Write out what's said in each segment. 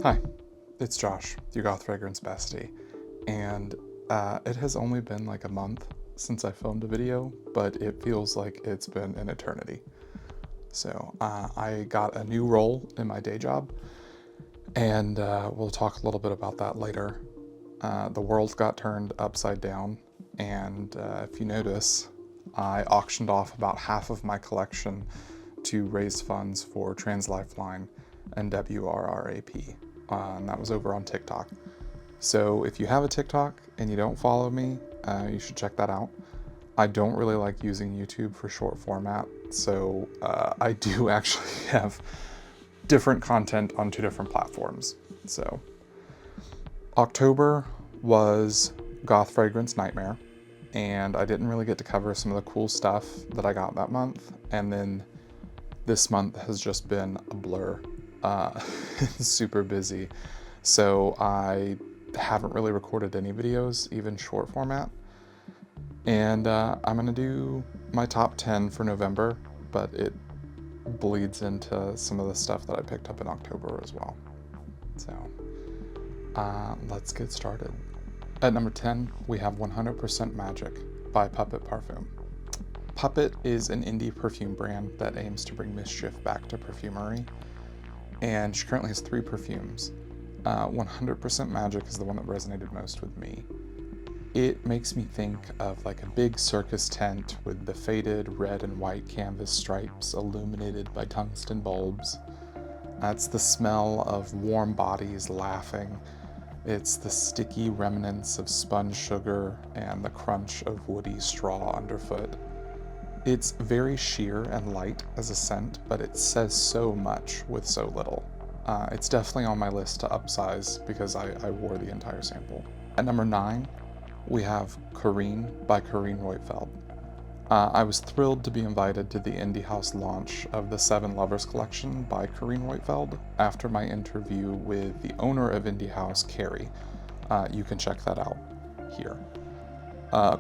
Hi, it's Josh, your Goth Fragrance Bestie, and it has only been like a month since I filmed a video, but it feels like it's been an eternity. So I got a new role in my day job, and we'll talk a little bit about that later. The world got turned upside down, and if you notice, I auctioned off about half of my collection to raise funds for Trans Lifeline and WRRAP. And that was over on TikTok. So if you have a TikTok and you don't follow me, you should check that out. I don't really like using YouTube for short format, so I do actually have different content on 2 different platforms. So October was Goth Fragrance Nightmare, and I didn't really get to cover some of the cool stuff that I got that month, and then this month has just been a blur. Super busy, so I haven't really recorded any videos, even short format, and I'm gonna do my top 10 for November, but it bleeds into some of the stuff that I picked up in October as well. So let's get started. At number 10, we have 100% Magic by Puppet Parfum. Puppet is an indie perfume brand that aims to bring mischief back to perfumery, and she currently has 3 perfumes. 100% Magic is the one that resonated most with me. It makes me think of like a big circus tent with the faded red and white canvas stripes illuminated by tungsten bulbs. It's the smell of warm bodies laughing. It's the sticky remnants of sponge sugar and the crunch of woody straw underfoot. It's very sheer and light as a scent, but it says so much with so little. It's definitely on my list to upsize because I wore the entire sample. At number 9, we have Carine by Carine Roitfeld. I was thrilled to be invited to the Indie House launch of the 7 Lovers collection by Carine Roitfeld after my interview with the owner of Indie House, Carrie. You can check that out here.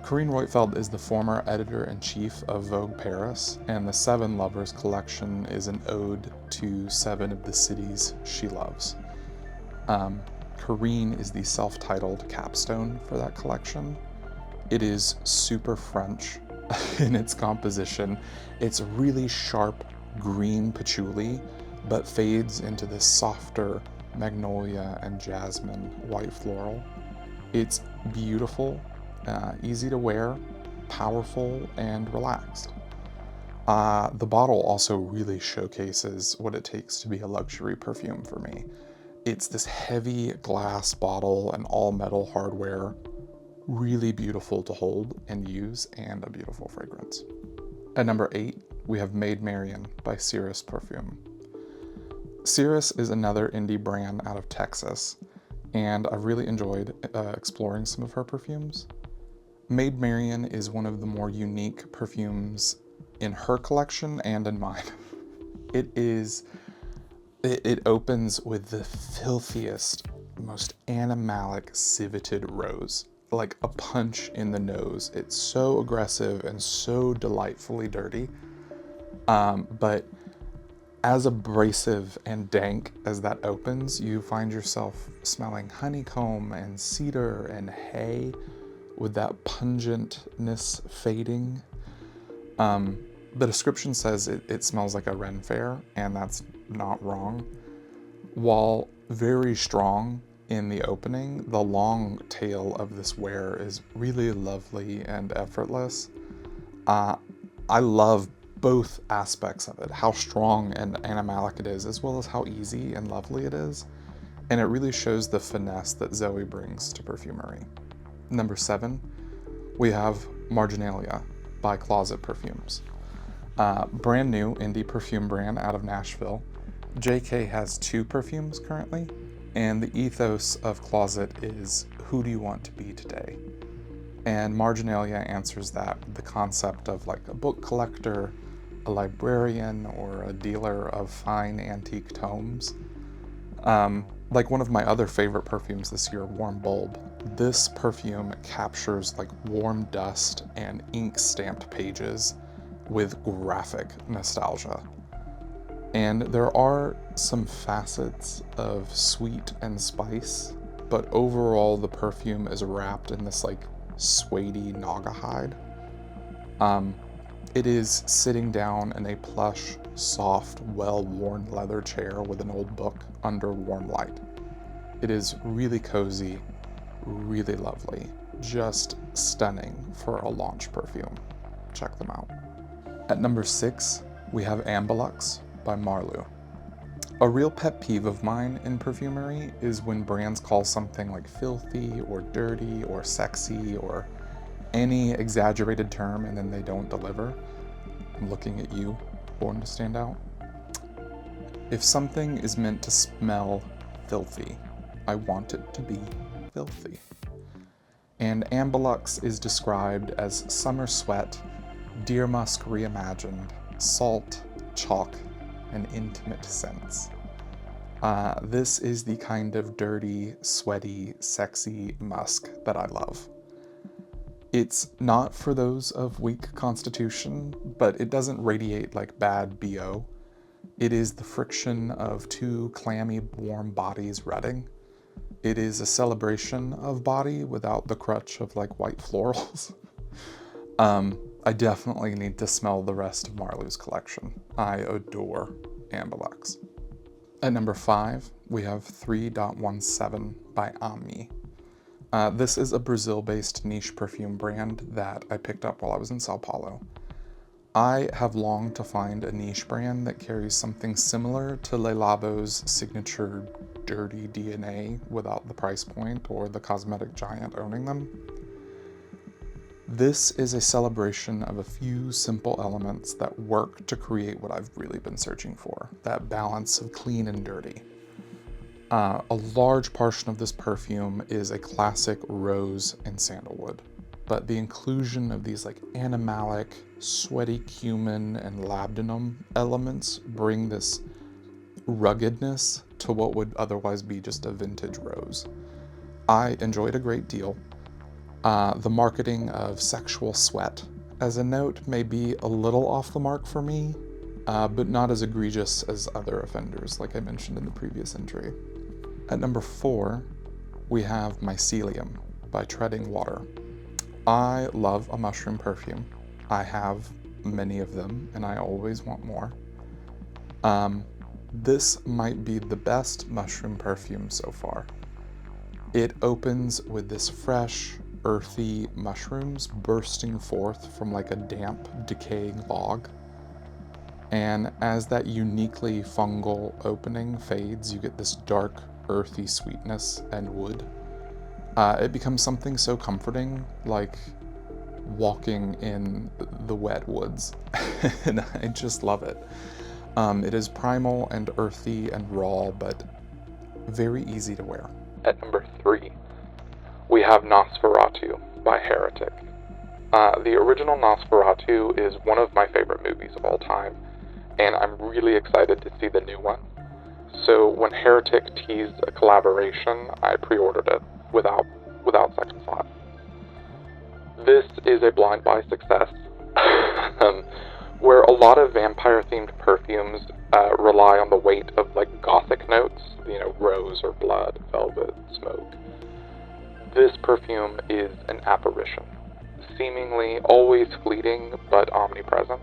Carine Roitfeld is the former editor-in-chief of Vogue Paris, and the 7 Lovers collection is an ode to 7 of the cities she loves. Carine is the self-titled capstone for that collection. It is super French in its composition. It's really sharp green patchouli, but fades into this softer magnolia and jasmine white floral. It's beautiful, easy to wear, powerful, and relaxed. The bottle also really showcases what it takes to be a luxury perfume for me. It's this heavy glass bottle and all metal hardware, really beautiful to hold and use, and a beautiful fragrance. At number 8, we have Maid Marian by Cirrus Perfume. Cirrus is another indie brand out of Texas, and I really enjoyed exploring some of her perfumes. Maid Marian is one of the more unique perfumes in her collection and in mine. It opens with the filthiest, most animalic civeted rose, like a punch in the nose. It's so aggressive and so delightfully dirty, but as abrasive and dank as that opens, you find yourself smelling honeycomb and cedar and hay, with that pungentness fading. The description says it smells like a Ren Fair, and that's not wrong. While very strong in the opening, the long tail of this wear is really lovely and effortless. I love both aspects of it, how strong and animalic it is, as well as how easy and lovely it is. And it really shows the finesse that Zoe brings to perfumery. Number 7, we have Marginalia by Closet Perfumes. Brand new indie perfume brand out of Nashville. JK has 2 perfumes currently, and the ethos of Closet is, who do you want to be today? And Marginalia answers that with the concept of like a book collector, a librarian, or a dealer of fine antique tomes. Like one of my other favorite perfumes this year, Warm Bulb, this perfume captures like warm dust and ink stamped pages with graphic nostalgia. And there are some facets of sweet and spice, but overall the perfume is wrapped in this like suede-y naga hide. It is sitting down in a plush, soft, well-worn leather chair with an old book under warm light. It is really cozy, really lovely, just stunning for a launch perfume. Check them out. At number 6, we have Ambilux by Marlou. A real pet peeve of mine in perfumery is when brands call something like filthy or dirty or sexy or any exaggerated term and then they don't deliver. I'm looking at you, Born to Stand Out. If something is meant to smell filthy, I want it to be filthy. And Ambilux is described as summer sweat, deer musk reimagined, salt, chalk, and intimate scents. This is the kind of dirty, sweaty, sexy musk that I love. It's not for those of weak constitution, but it doesn't radiate like bad BO. It is the friction of two clammy, warm bodies rutting. It is a celebration of body without the crutch of like white florals. I definitely need to smell the rest of Marlou's collection. I adore Ambilux. At number 5, we have 3.17 by Amyi. This is a Brazil-based niche perfume brand that I picked up while I was in Sao Paulo. I have longed to find a niche brand that carries something similar to Le Labo's signature dirty DNA without the price point or the cosmetic giant owning them. This is a celebration of a few simple elements that work to create what I've really been searching for, that balance of clean and dirty. A large portion of this perfume is a classic rose and sandalwood, but the inclusion of these like animalic, sweaty cumin and labdanum elements bring this ruggedness to what would otherwise be just a vintage rose. I enjoyed a great deal. The marketing of sexual sweat as a note may be a little off the mark for me, but not as egregious as other offenders like I mentioned in the previous entry. At number 4, we have Mycelium by Treading Water. I love a mushroom perfume. I have many of them and I always want more. This might be the best mushroom perfume so far. It opens with this fresh, earthy mushrooms bursting forth from like a damp, decaying log. And as that uniquely fungal opening fades, you get this dark, earthy sweetness and wood. It becomes something so comforting, like walking in the wet woods, and I just love it. It is primal and earthy and raw, but very easy to wear. At number 3, we have Nosferatu by Heretic. The original Nosferatu is one of my favorite movies of all time, and I'm really excited to see the new one. So when Heretic teased a collaboration, I pre-ordered it without second thought. This is a blind buy success, where a lot of vampire-themed perfumes rely on the weight of like gothic notes, rose or blood, velvet, smoke. This perfume is an apparition, seemingly always fleeting but omnipresent.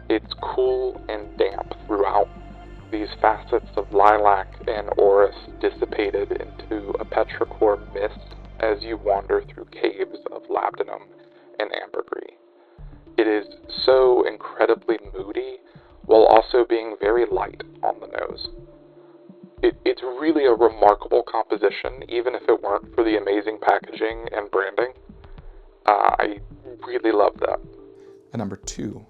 It's cool and damp throughout. These facets of lilac and orris dissipated into a petrichor mist as you wander through caves of labdanum and ambergris. It is so incredibly moody while also being very light on the nose. It's really a remarkable composition, even if it weren't for the amazing packaging and branding. I really love that. At number 2,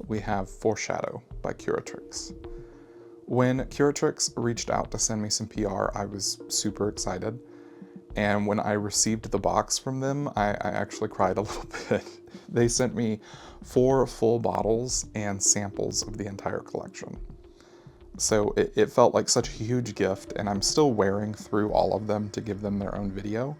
we have Foreshadow by Curatrix. When Curatrix reached out to send me some PR, I was super excited. And when I received the box from them, I actually cried a little bit. They sent me 4 full bottles and samples of the entire collection. So it felt like such a huge gift, and I'm still wearing through all of them to give them their own video.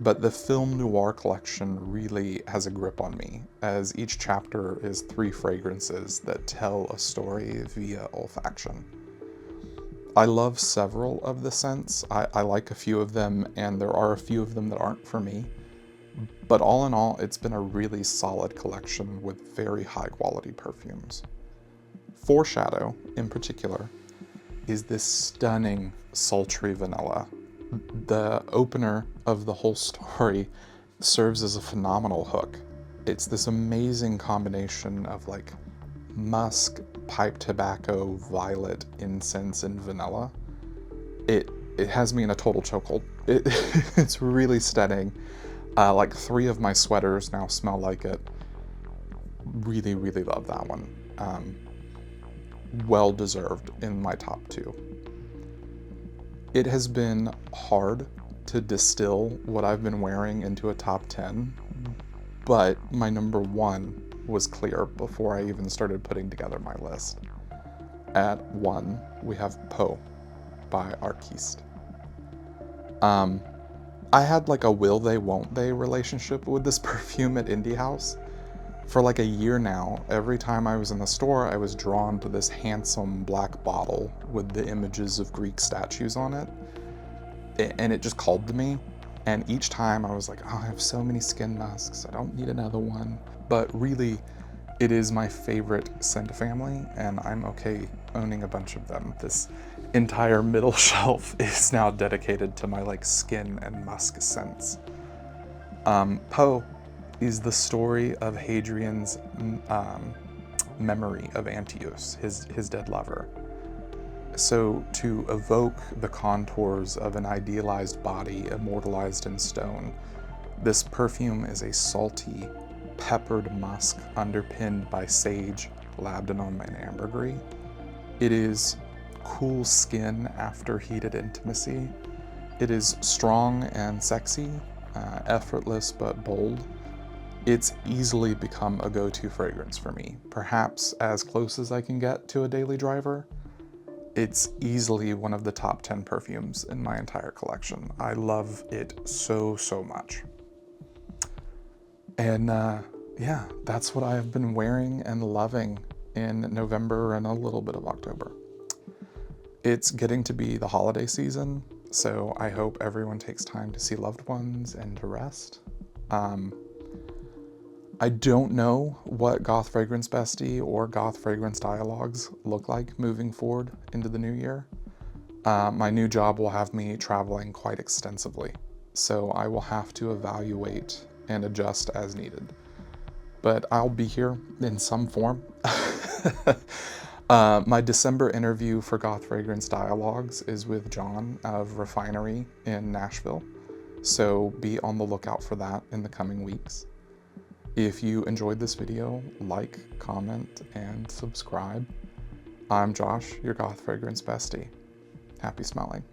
But the Film Noir collection really has a grip on me, as each chapter is 3 fragrances that tell a story via olfaction. I love several of the scents. I like a few of them, and there are a few of them that aren't for me. But all in all, it's been a really solid collection with very high quality perfumes. Foreshadow, in particular, is this stunning, sultry vanilla. The opener of the whole story serves as a phenomenal hook. It's this amazing combination of like musk, pipe tobacco, violet, incense, and vanilla. It has me in a total chokehold. It's really stunning. Like 3 of my sweaters now smell like it. Really, really love that one. Well deserved in my top 2. It has been hard to distill what I've been wearing into a top 10, but my number 1 was clear before I even started putting together my list. At 1, we have Peau by Arquiste. I had like a will they, won't they relationship with this perfume at Indie House. For like a year now, every time I was in the store, I was drawn to this handsome black bottle with the images of Greek statues on it. And it just called to me. And each time I was like, oh, I have so many skin musks, I don't need another one. But really, it is my favorite scent family, and I'm okay owning a bunch of them. This entire middle shelf is now dedicated to my like skin and musk scents. Peau is the story of Hadrian's memory of Antiochus, his dead lover. So to evoke the contours of an idealized body immortalized in stone, this perfume is a salty, peppered musk underpinned by sage, labdanum, and ambergris. It is cool skin after heated intimacy. It is strong and sexy, effortless but bold. It's easily become a go-to fragrance for me, perhaps as close as I can get to a daily driver. It's easily one of the top 10 perfumes in my entire collection. I love it so, so much. And yeah, that's what I've been wearing and loving in November and a little bit of October. It's getting to be the holiday season, so I hope everyone takes time to see loved ones and to rest. I don't know what Goth Fragrance Bestie or Goth Fragrance Dialogues look like moving forward into the new year. My new job will have me traveling quite extensively, so I will have to evaluate and adjust as needed. But I'll be here in some form. My December interview for Goth Fragrance Dialogues is with John of Refinery in Nashville, so be on the lookout for that in the coming weeks. If you enjoyed this video, like, comment, and subscribe. I'm Josh, your Goth Fragrance Bestie. Happy smelling.